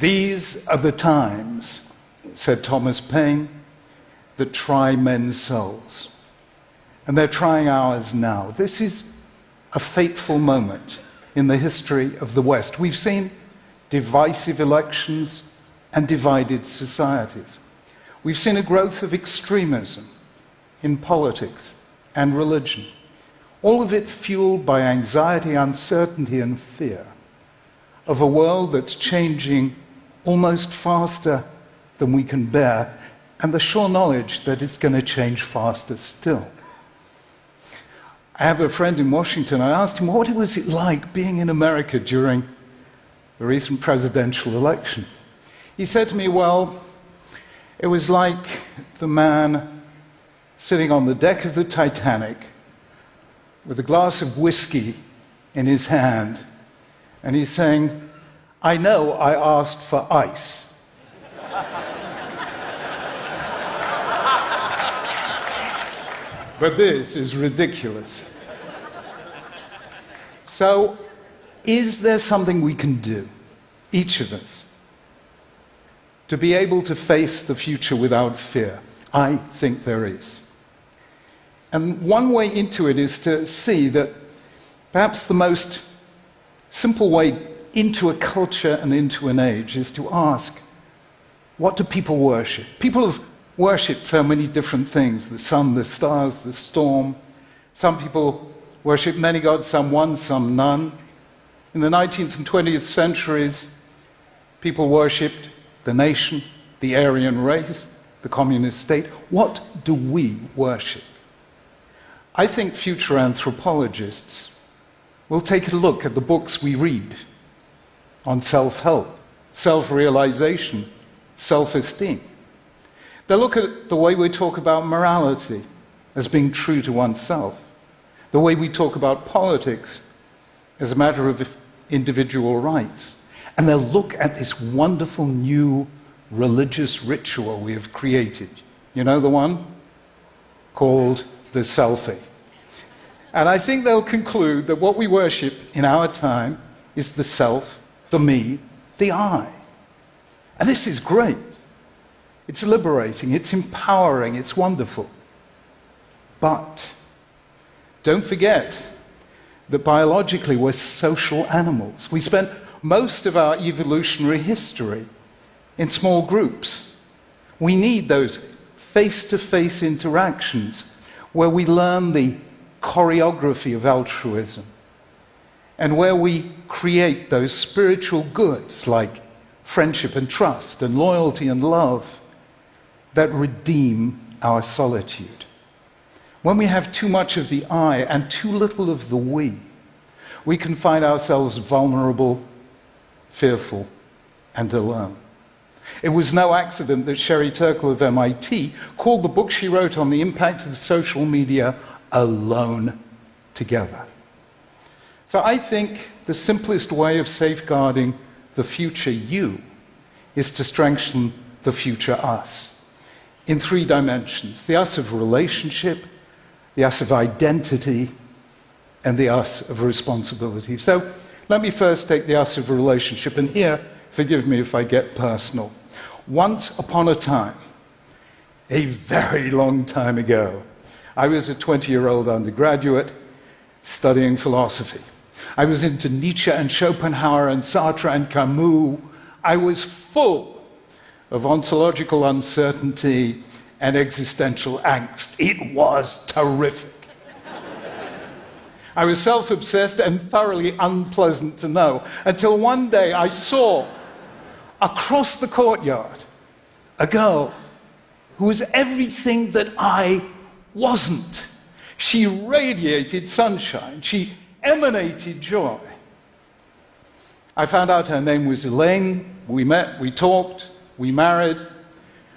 These are the times, said Thomas Paine, that try men's souls. And they're trying ours now. This is a fateful moment in the history of the West. We've seen divisive elections and divided societies. We've seen a growth of extremism in politics and religion, all of it fueled by anxiety, uncertainty, and fear of a world that's changing almost faster than we can bear, and the sure knowledge that it's going to change faster still. I have a friend in Washington. I asked him, what was it like being in America during the recent presidential election? He said to me, well, it was like the man sitting on the deck of the Titanic with a glass of whiskey in his hand, and he's saying, I know I asked for ice. But this is ridiculous. So, is there something we can do, each of us, to be able to face the future without fear? I think there is. And one way into it is to see that perhaps the most simple way into a culture and into an age is to ask, what do people worship? People have worshipped so many different things: the sun, the stars, the storm. Some people worship many gods, some one, some none. In the 19th and 20th centuries, people worshipped the nation, the Aryan race, the communist state. What do we worship? I think future anthropologists will take a look at the books we read on self-help, self-realization, self-esteem. They'll look at the way we talk about morality as being true to oneself, the way we talk about politics as a matter of individual rights. And they'll look at this wonderful new religious ritual we have created. You know the one? Called the selfie. And I think they'll conclude that what we worship in our time is the self, the me, the I. And this is great. It's liberating, it's empowering, it's wonderful. But don't forget that biologically we're social animals. We spent most of our evolutionary history in small groups. We need those face-to-face interactions where we learn the choreography of altruism and where we create those spiritual goods like friendship and trust and loyalty and love that redeem our solitude. When we have too much of the I and too little of the we can find ourselves vulnerable, fearful, and alone. It was no accident that Sherry Turkle of MIT called the book she wrote on the impact of social media Alone Together. So I think the simplest way of safeguarding the future you is to strengthen the future us in 3 dimensions: the us of relationship, the us of identity, and the us of responsibility. So let me first take the us of relationship, and here, forgive me if I get personal. Once upon a time, a very long time ago, I was a 20-year-old undergraduate studying philosophy. I was into Nietzsche and Schopenhauer and Sartre and Camus. I was full of ontological uncertainty and existential angst. It was terrific. I was self-obsessed and thoroughly unpleasant to know, until one day I saw, across the courtyard, a girl who was everything that I wasn't. She radiated sunshine. She emanated joy. I found out her name was Elaine. We met, we talked, we married,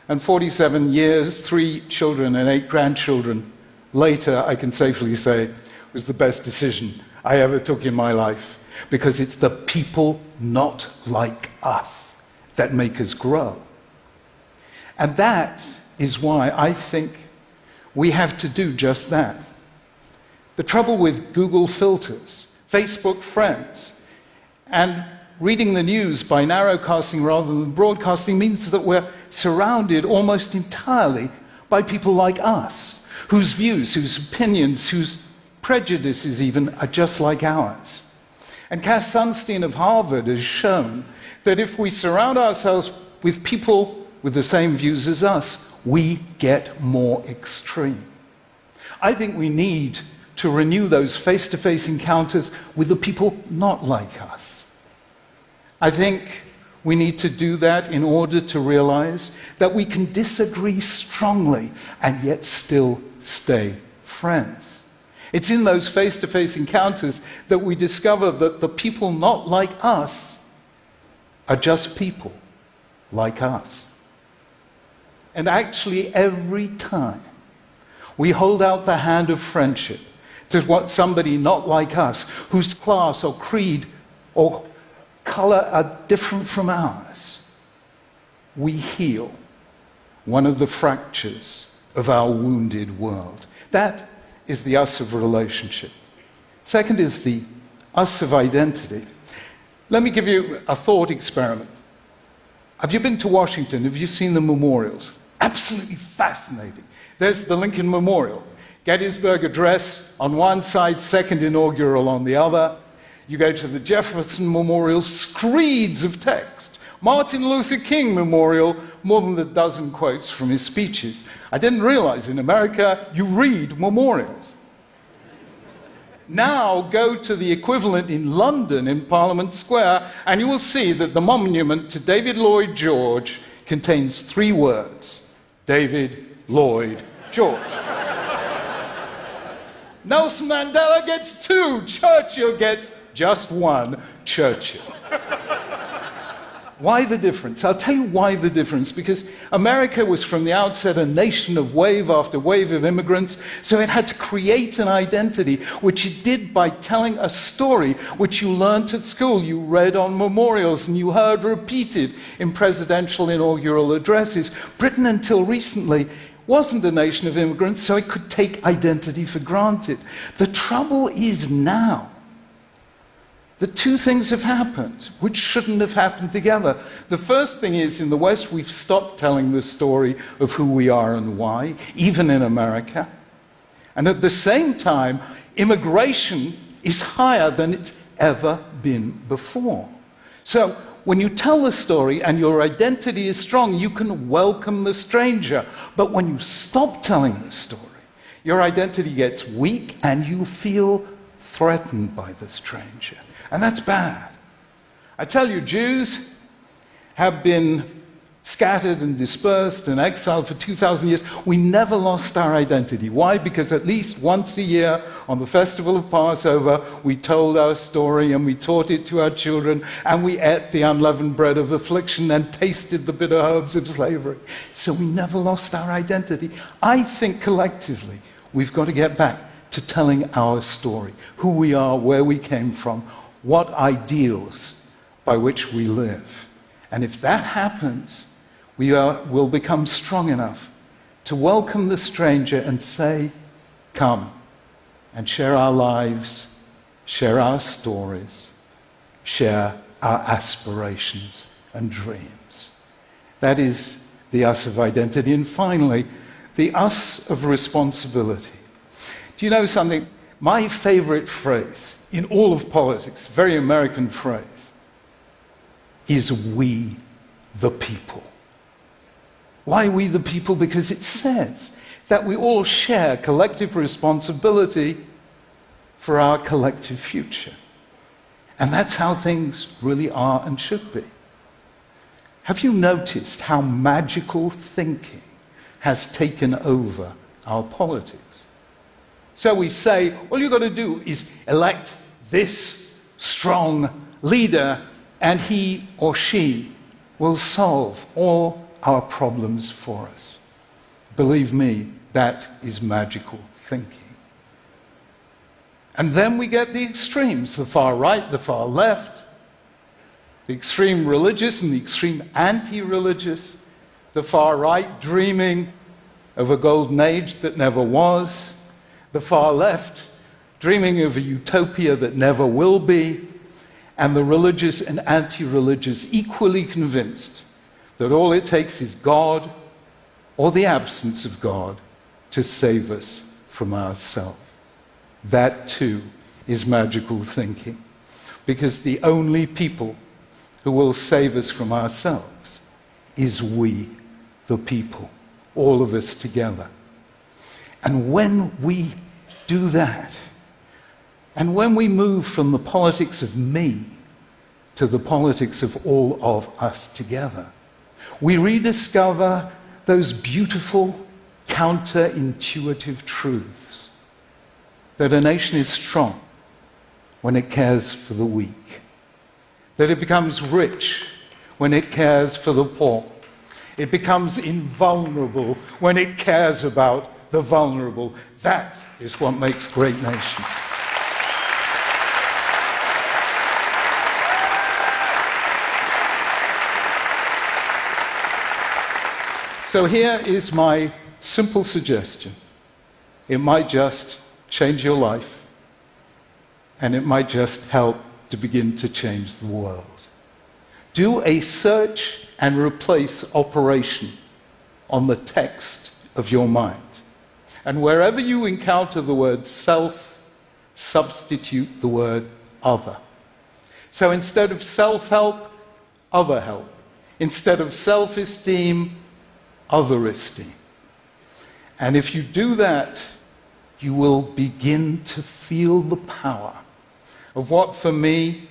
and 47 years, 3 children and 8 grandchildren later, I can safely say, was the best decision I ever took in my life, because it's the people not like us that make us grow. And that is why I think we have to do just that. The trouble with Google filters, Facebook friends, and reading the news by narrowcasting rather than broadcasting means that we're surrounded almost entirely by people like us, whose views, whose opinions, whose prejudices even are just like ours. And Cass Sunstein of Harvard has shown that if we surround ourselves with people with the same views as us, we get more extreme. I think we need to renew those face-to-face encounters with the people not like us. I think we need to do that in order to realize that we can disagree strongly and yet still stay friends. It's in those face-to-face encounters that we discover that the people not like us are just people like us. And actually, every time we hold out the hand of friendship to somebody not like us, whose class or creed or color are different from ours, we heal one of the fractures of our wounded world. That is the us of relationship. Second is the us of identity. Let me give you a thought experiment. Have you been to Washington? Have you seen the memorials? Absolutely fascinating. There's the Lincoln Memorial. Gettysburg Address on one side, second inaugural on the other. You go to the Jefferson Memorial, screeds of text. Martin Luther King Memorial, more than a dozen quotes from his speeches. I didn't realize in America you read memorials. Now go to the equivalent in London in Parliament Square and you will see that the monument to David Lloyd George contains 3 words. David Lloyd George. Nelson Mandela gets 2, Churchill gets just 1, Churchill. Why the difference? I'll tell you why the difference. Because America was from the outset a nation of wave after wave of immigrants, so it had to create an identity, which it did by telling a story which you learned at school, you read on memorials, and you heard repeated in presidential inaugural addresses. Britain, until recently, wasn't a nation of immigrants, so it could take identity for granted. The trouble is now that 2 things have happened which shouldn't have happened together. The first thing is, in the West, we've stopped telling the story of who we are and why, even in America. And at the same time, immigration is higher than it's ever been before. So when you tell the story and your identity is strong, you can welcome the stranger. But when you stop telling the story, your identity gets weak and you feel threatened by the stranger. And that's bad. I tell you, Jews have been scattered and dispersed and exiled for 2,000 years. We never lost our identity. Why? Because at least once a year on the festival of Passover, we told our story and we taught it to our children and we ate the unleavened bread of affliction and tasted the bitter herbs of slavery. So we never lost our identity. I think collectively we've got to get back to telling our story, who we are, where we came from, what ideals by which we live. And if that happens, we will become strong enough to welcome the stranger and say, come and share our lives, share our stories, share our aspirations and dreams. That is the us of identity. And finally, the us of responsibility. Do you know something? My favorite phrase in all of politics, very American phrase, is we the people. Why we the people? Because it says that we all share collective responsibility for our collective future. And that's how things really are and should be. Have you noticed how magical thinking has taken over our politics? So we say, all you've got to do is elect this strong leader, and he or she will solve all our problems for us. Believe me, that is magical thinking. And then we get the extremes, the far right, the far left, the extreme religious and the extreme anti-religious, the far right dreaming of a golden age that never was, the far left dreaming of a utopia that never will be, and the religious and anti-religious equally convinced that all it takes is God or the absence of God to save us from ourselves. That too is magical thinking, because the only people who will save us from ourselves is we, the people, all of us together. And when we do that, and when we move from the politics of me to the politics of all of us together, we rediscover those beautiful, counterintuitive truths that a nation is strong when it cares for the weak, that it becomes rich when it cares for the poor, it becomes invulnerable when it cares about the vulnerable. That is what makes great nations. So here is my simple suggestion. It might just change your life, and it might just help to begin to change the world. Do a search and replace operation on the text of your mind. And wherever you encounter the word self, substitute the word other. So instead of self-help, other help. Instead of self-esteem, other esteem. And if you do that, you will begin to feel the power of what, for me,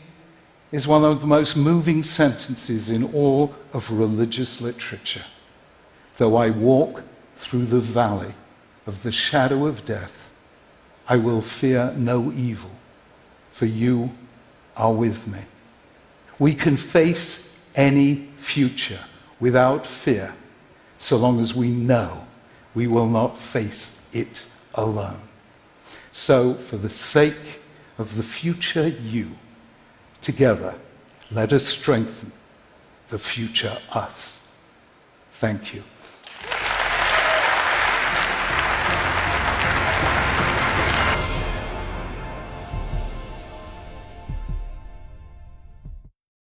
is one of the most moving sentences in all of religious literature. Though I walk through the valley of the shadow of death, I will fear no evil, for you are with me. We can face any future without fear, so long as we know we will not face it alone. So, for the sake of the future you, together, let us strengthen the future us. Thank you.